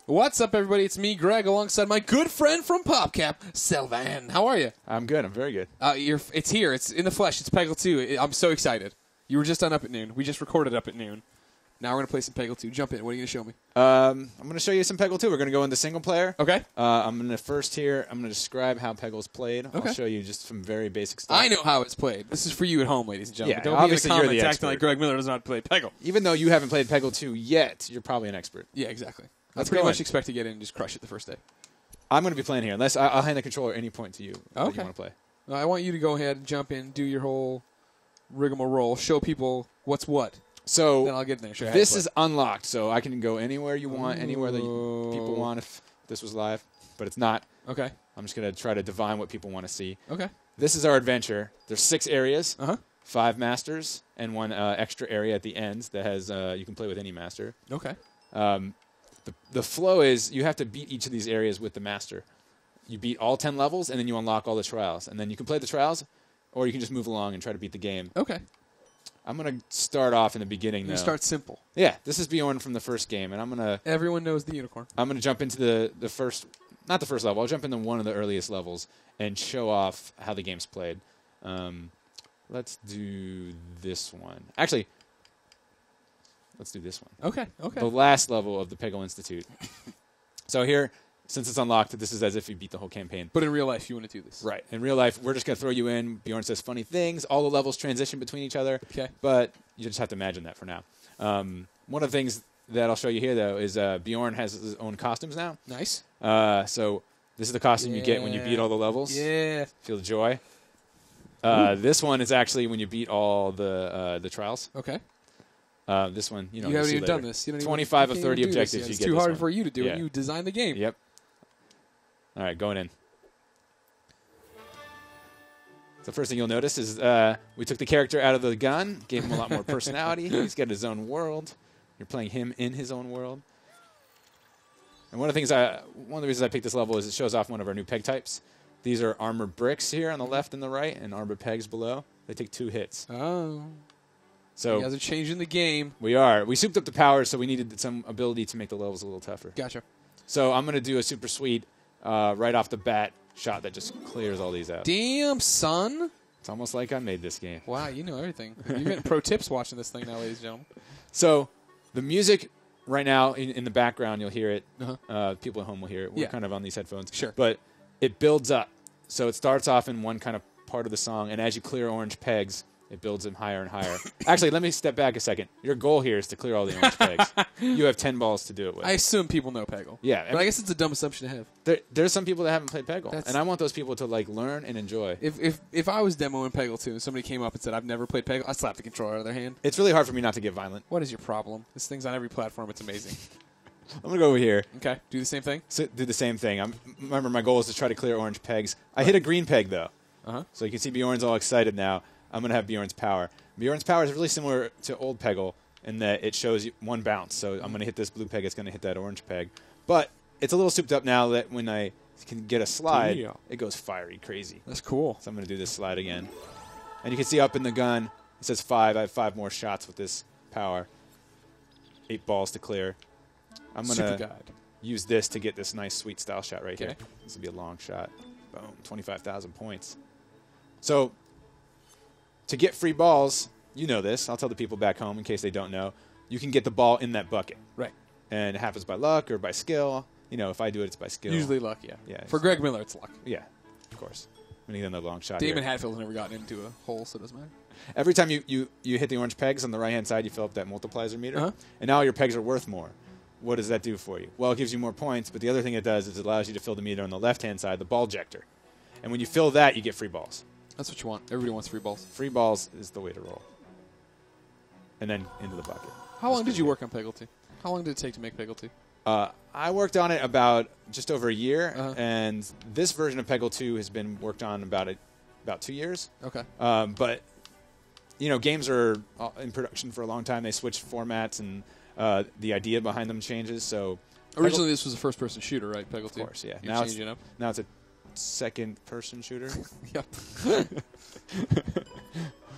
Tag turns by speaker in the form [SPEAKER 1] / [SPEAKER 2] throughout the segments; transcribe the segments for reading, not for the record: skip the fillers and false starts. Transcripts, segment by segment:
[SPEAKER 1] What's up, everybody? It's me, Greg, alongside my good friend from PopCap, Sylvan. How are you?
[SPEAKER 2] I'm good. I'm very good.
[SPEAKER 1] It's here. It's in the flesh. It's Peggle 2. I'm so excited. You were just on Up at Noon. We just recorded Up at Noon. Now we're going to play some Peggle 2. Jump in. What are you going to show me?
[SPEAKER 2] I'm going to show you some Peggle 2. We're going to go into single player.
[SPEAKER 1] Okay.
[SPEAKER 2] I'm going to first here, I'm going to describe how Peggle's played.
[SPEAKER 1] Okay.
[SPEAKER 2] I'll show you just some very basic stuff.
[SPEAKER 1] I know how it's played. This is for you at home, ladies and gentlemen.
[SPEAKER 2] Yeah,
[SPEAKER 1] Don't
[SPEAKER 2] obviously
[SPEAKER 1] be in
[SPEAKER 2] you're
[SPEAKER 1] the
[SPEAKER 2] the
[SPEAKER 1] comments acting
[SPEAKER 2] expert.
[SPEAKER 1] like Greg Miller does not play Peggle.
[SPEAKER 2] Even though you haven't played Peggle 2 yet, you're probably an expert.
[SPEAKER 1] Yeah, exactly.
[SPEAKER 2] Let's
[SPEAKER 1] I pretty
[SPEAKER 2] go
[SPEAKER 1] much
[SPEAKER 2] in.
[SPEAKER 1] expect to get in and just crush it the first day.
[SPEAKER 2] I'm going to be playing here. Unless I'll hand the controller at any point to you. What
[SPEAKER 1] Okay.
[SPEAKER 2] you want to play.
[SPEAKER 1] I want you to go ahead and jump in, do your whole rigmarole, show people what's what. Then
[SPEAKER 2] So
[SPEAKER 1] I'll get in there. Show you how
[SPEAKER 2] this
[SPEAKER 1] to play.
[SPEAKER 2] is unlocked, so I can go anywhere you want, anywhere that people want if this was live. But it's not.
[SPEAKER 1] Okay.
[SPEAKER 2] I'm just going to try to divine what people want to see.
[SPEAKER 1] Okay.
[SPEAKER 2] This is our adventure. There's 6 areas.
[SPEAKER 1] Uh-huh.
[SPEAKER 2] 5 masters, and 1 extra area at the end that has you can play with any master.
[SPEAKER 1] Okay.
[SPEAKER 2] The flow is you have to beat each of these areas with the master. You beat all 10 levels, and then you unlock all the trials. And then you can play the trials, or you can just move along and try to beat the game.
[SPEAKER 1] Okay.
[SPEAKER 2] I'm going to start off in the beginning, though.
[SPEAKER 1] You start simple.
[SPEAKER 2] Yeah, this is Bjorn from the first game, and I'm going
[SPEAKER 1] Everyone knows the unicorn.
[SPEAKER 2] to jump into the first, not the first level, I'll jump into one of the earliest levels and show off how the game's played. Let's do this one. Actually, let's do this one.
[SPEAKER 1] Okay. Okay.
[SPEAKER 2] The last level of the Peggle Institute. So here, since it's unlocked, this is as if you beat the whole campaign.
[SPEAKER 1] But in real life, you want to do this.
[SPEAKER 2] Right. In real life, we're just going to throw you in. Bjorn says funny things. All the levels transition between each other.
[SPEAKER 1] Okay.
[SPEAKER 2] But you just have to imagine that for now. One of the things that I'll show you here, though, is Bjorn has his own costumes now.
[SPEAKER 1] Nice.
[SPEAKER 2] So this is the costume you get when you beat all the levels.
[SPEAKER 1] Yeah.
[SPEAKER 2] Feel the joy. This one is actually when you beat all the trials.
[SPEAKER 1] Okay.
[SPEAKER 2] This one, you know,
[SPEAKER 1] You
[SPEAKER 2] you'll
[SPEAKER 1] haven't
[SPEAKER 2] see
[SPEAKER 1] even done
[SPEAKER 2] later.
[SPEAKER 1] this. You don't
[SPEAKER 2] 25
[SPEAKER 1] even,
[SPEAKER 2] of
[SPEAKER 1] you can't
[SPEAKER 2] 30
[SPEAKER 1] even do this
[SPEAKER 2] objectives
[SPEAKER 1] yet.
[SPEAKER 2] you
[SPEAKER 1] It's
[SPEAKER 2] get
[SPEAKER 1] too
[SPEAKER 2] this
[SPEAKER 1] hard
[SPEAKER 2] one.
[SPEAKER 1] for you to do.
[SPEAKER 2] Yeah.
[SPEAKER 1] And you designed the game.
[SPEAKER 2] Yep. All right, going in. So first thing you'll notice is we took the character out of the gun, gave him a lot more personality. He's got his own world. You're playing him in his own world. And one of the reasons I picked this level is it shows off one of our new peg types. These are armor bricks here on the left and the right, and armor pegs below. They take 2 hits.
[SPEAKER 1] Oh.
[SPEAKER 2] So
[SPEAKER 1] You guys are changing the game.
[SPEAKER 2] we are. We souped up the powers, so we needed some ability to make the levels a little tougher.
[SPEAKER 1] Gotcha.
[SPEAKER 2] So I'm going to do a super sweet, right off the bat shot that just clears all these out.
[SPEAKER 1] Damn, son.
[SPEAKER 2] It's almost like I made this game.
[SPEAKER 1] Wow, you know everything. You're getting pro tips watching this thing now, ladies and gentlemen.
[SPEAKER 2] So the music right now in the background, you'll hear it.
[SPEAKER 1] Uh-huh.
[SPEAKER 2] People at home will hear it. We're
[SPEAKER 1] Yeah.
[SPEAKER 2] kind of on these headphones.
[SPEAKER 1] Sure.
[SPEAKER 2] But it builds up. So it starts off in one kind of part of the song, and as you clear orange pegs, it builds them higher and higher. Actually, let me step back a second. Your goal here is to clear all the orange pegs. You have 10 balls to do it with.
[SPEAKER 1] I assume people know Peggle.
[SPEAKER 2] Yeah.
[SPEAKER 1] But I guess it's a dumb assumption to have.
[SPEAKER 2] There's some people that haven't played Peggle,
[SPEAKER 1] That's-
[SPEAKER 2] and I want those people to like learn and enjoy.
[SPEAKER 1] If I was demoing Peggle 2 and somebody came up and said, I've never played Peggle, I'd slap the controller out of their hand.
[SPEAKER 2] It's really hard for me not to get violent.
[SPEAKER 1] What is your problem? This thing's on every platform. It's amazing.
[SPEAKER 2] I'm gonna go over here.
[SPEAKER 1] Okay, do the same thing.
[SPEAKER 2] So do the same thing. Remember, my goal is to try to clear orange pegs. I hit a green peg though,
[SPEAKER 1] Uh-huh.
[SPEAKER 2] so you can see Bjorn's all excited now. I'm gonna have Bjorn's power. Bjorn's power is really similar to old Peggle in that it shows you 1 bounce. So I'm gonna hit this blue peg. It's gonna hit that orange peg, but it's a little souped up now that when I can get a slide,
[SPEAKER 1] Yeah.
[SPEAKER 2] it goes fiery crazy.
[SPEAKER 1] That's cool.
[SPEAKER 2] So I'm gonna do this slide again, and you can see up in the gun it says 5. I have 5 more shots with this power. 8 balls to clear. I'm
[SPEAKER 1] Super
[SPEAKER 2] gonna
[SPEAKER 1] guide.
[SPEAKER 2] use this to get this nice sweet style shot right here.
[SPEAKER 1] Okay.
[SPEAKER 2] This will be a long shot. Boom, 25,000 points. So to get free balls, you know this. I'll tell the people back home in case they don't know. You can get the ball in that bucket.
[SPEAKER 1] Right.
[SPEAKER 2] And it happens by luck or by skill. You know, if I do it, it's by skill.
[SPEAKER 1] Usually luck, yeah.
[SPEAKER 2] Yeah.
[SPEAKER 1] For Greg Miller, it's luck.
[SPEAKER 2] Yeah, of course. I'm going to get another long shot
[SPEAKER 1] Damon
[SPEAKER 2] here.
[SPEAKER 1] Hatfield's never gotten into a hole, so it doesn't matter.
[SPEAKER 2] Every time you hit the orange pegs on the right-hand side, you fill up that multiplier meter.
[SPEAKER 1] Uh-huh.
[SPEAKER 2] And now your pegs are worth more. What does that do for you? Well, it gives you more points, but the other thing it does is it allows you to fill the meter on the left-hand side, the ball ejector. And when you fill that, you get free balls.
[SPEAKER 1] That's what you want. Everybody wants free balls.
[SPEAKER 2] Free balls is the way to roll. And then into the bucket.
[SPEAKER 1] How long did you work on Peggle 2? How long did it take to make Peggle 2?
[SPEAKER 2] I worked on it about just over a year,
[SPEAKER 1] Uh-huh.
[SPEAKER 2] and this version of Peggle 2 has been worked on about 2 years.
[SPEAKER 1] Okay.
[SPEAKER 2] But, you know, games are in production for a long time. They switch formats, and the idea behind them changes. So
[SPEAKER 1] Originally, this was a first-person shooter, right, Peggle 2?
[SPEAKER 2] Of course, yeah.
[SPEAKER 1] You're
[SPEAKER 2] Now
[SPEAKER 1] changing it up?
[SPEAKER 2] Now it's a second-person shooter.
[SPEAKER 1] Yep.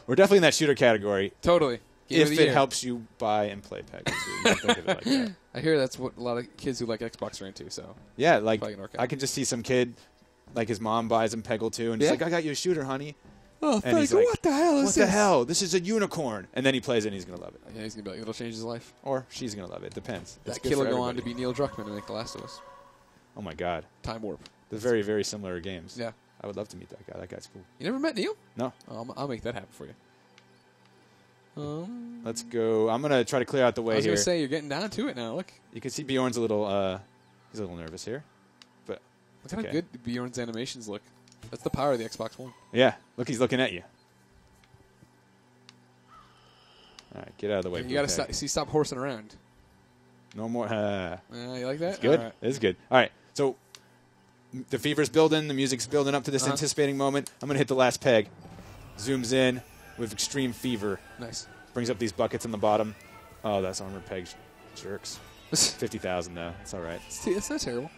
[SPEAKER 2] We're definitely in that shooter category.
[SPEAKER 1] Totally. Game of
[SPEAKER 2] if
[SPEAKER 1] the
[SPEAKER 2] it
[SPEAKER 1] year.
[SPEAKER 2] helps you buy and play Peggle 2. You don't think of it like that.
[SPEAKER 1] I hear that's what a lot of kids who like Xbox are into. So
[SPEAKER 2] Yeah, like
[SPEAKER 1] Probably gonna work out.
[SPEAKER 2] I can just see some kid, like his mom buys him Peggle 2, and he's
[SPEAKER 1] Yeah.
[SPEAKER 2] like, I got you a shooter, honey.
[SPEAKER 1] oh,
[SPEAKER 2] And he's
[SPEAKER 1] Peggle,
[SPEAKER 2] like,
[SPEAKER 1] what the hell is
[SPEAKER 2] What
[SPEAKER 1] this?
[SPEAKER 2] the hell? This is a unicorn. And then he plays it, and he's going to love it.
[SPEAKER 1] Yeah, he's gonna be like, it'll change his life.
[SPEAKER 2] Or she's going to love it. Depends. It's
[SPEAKER 1] That
[SPEAKER 2] good
[SPEAKER 1] kid will
[SPEAKER 2] for
[SPEAKER 1] go on to
[SPEAKER 2] everybody.
[SPEAKER 1] be Neil Druckmann and make The Last of Us.
[SPEAKER 2] Oh, my God.
[SPEAKER 1] Time warp.
[SPEAKER 2] They're very, very similar games.
[SPEAKER 1] Yeah.
[SPEAKER 2] I would love to meet that guy. That guy's cool.
[SPEAKER 1] You never met Neil?
[SPEAKER 2] No.
[SPEAKER 1] Oh, I'll make that happen for you.
[SPEAKER 2] Let's go. I'm going to try to clear out the
[SPEAKER 1] I
[SPEAKER 2] way
[SPEAKER 1] was
[SPEAKER 2] here.
[SPEAKER 1] gonna say you're getting down to it now. Look,
[SPEAKER 2] You can see Bjorn's a little, he's a little nervous here. But,
[SPEAKER 1] look how
[SPEAKER 2] okay.
[SPEAKER 1] good Bjorn's animations look. That's the power of the Xbox One.
[SPEAKER 2] Yeah. Look, he's looking at you. All right, get out of the way.
[SPEAKER 1] You gotta
[SPEAKER 2] Blue Peg.
[SPEAKER 1] stop horsing around.
[SPEAKER 2] No more.
[SPEAKER 1] You like that?
[SPEAKER 2] It's good.
[SPEAKER 1] All right.
[SPEAKER 2] It's good. All right. So the fever's building. The music's building up to this anticipating moment. I'm going to hit the last peg. Zooms in with extreme fever.
[SPEAKER 1] Nice.
[SPEAKER 2] Brings up these buckets on the bottom. Oh, that's armored peg jerks. 50,000 though. It's all right.
[SPEAKER 1] It's not terrible.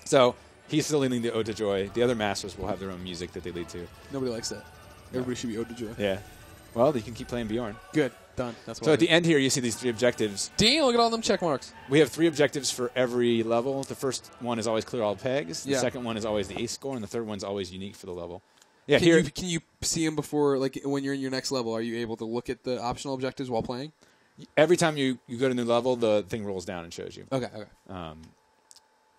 [SPEAKER 2] So he's still leading the Ode to Joy. The other masters will have their own music that they lead to.
[SPEAKER 1] Nobody likes that. Everybody should be Ode to Joy.
[SPEAKER 2] Yeah. Well, you can keep playing Bjorn.
[SPEAKER 1] Good. Done. That's what
[SPEAKER 2] So
[SPEAKER 1] I
[SPEAKER 2] at the
[SPEAKER 1] did.
[SPEAKER 2] end here, you see these 3 objectives.
[SPEAKER 1] Damn, look at all them check marks.
[SPEAKER 2] We have 3 objectives for every level. The first one is always clear all pegs. The
[SPEAKER 1] Yeah.
[SPEAKER 2] second one is always the ace score, and the third one's always unique for the level. Yeah,
[SPEAKER 1] Can you see them before, like when you're in your next level? Are you able to look at the optional objectives while playing?
[SPEAKER 2] every time you go to a new level, the thing rolls down and shows you.
[SPEAKER 1] Okay.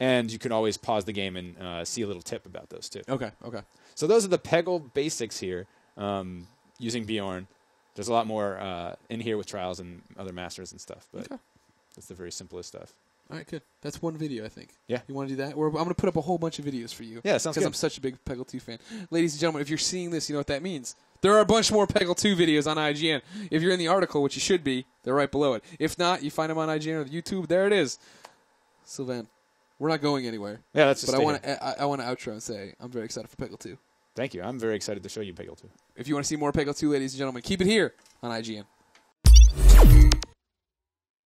[SPEAKER 2] And you can always pause the game and see a little tip about those too.
[SPEAKER 1] Okay.
[SPEAKER 2] So those are the Peggle basics here using Bjorn. There's a lot more in here with trials and other masters and stuff, but that's the very simplest stuff.
[SPEAKER 1] All right, good. That's one video, I think.
[SPEAKER 2] Yeah.
[SPEAKER 1] You want to do that? I'm going to put up a whole bunch of videos for you.
[SPEAKER 2] Yeah, sounds good.
[SPEAKER 1] Because I'm such a big Peggle 2 fan. Ladies and gentlemen, if you're seeing this, you know what that means. There are a bunch more Peggle 2 videos on IGN. If you're in the article, which you should be, they're right below it. If not, you find them on IGN or YouTube. There it is. Sylvan, we're not going anywhere.
[SPEAKER 2] Yeah, that's just
[SPEAKER 1] But I want to outro and say I'm very excited for Peggle 2.
[SPEAKER 2] Thank you. I'm very excited to show you Peggle 2.
[SPEAKER 1] If you want to see more Peggle 2, ladies and gentlemen, keep it here on IGN.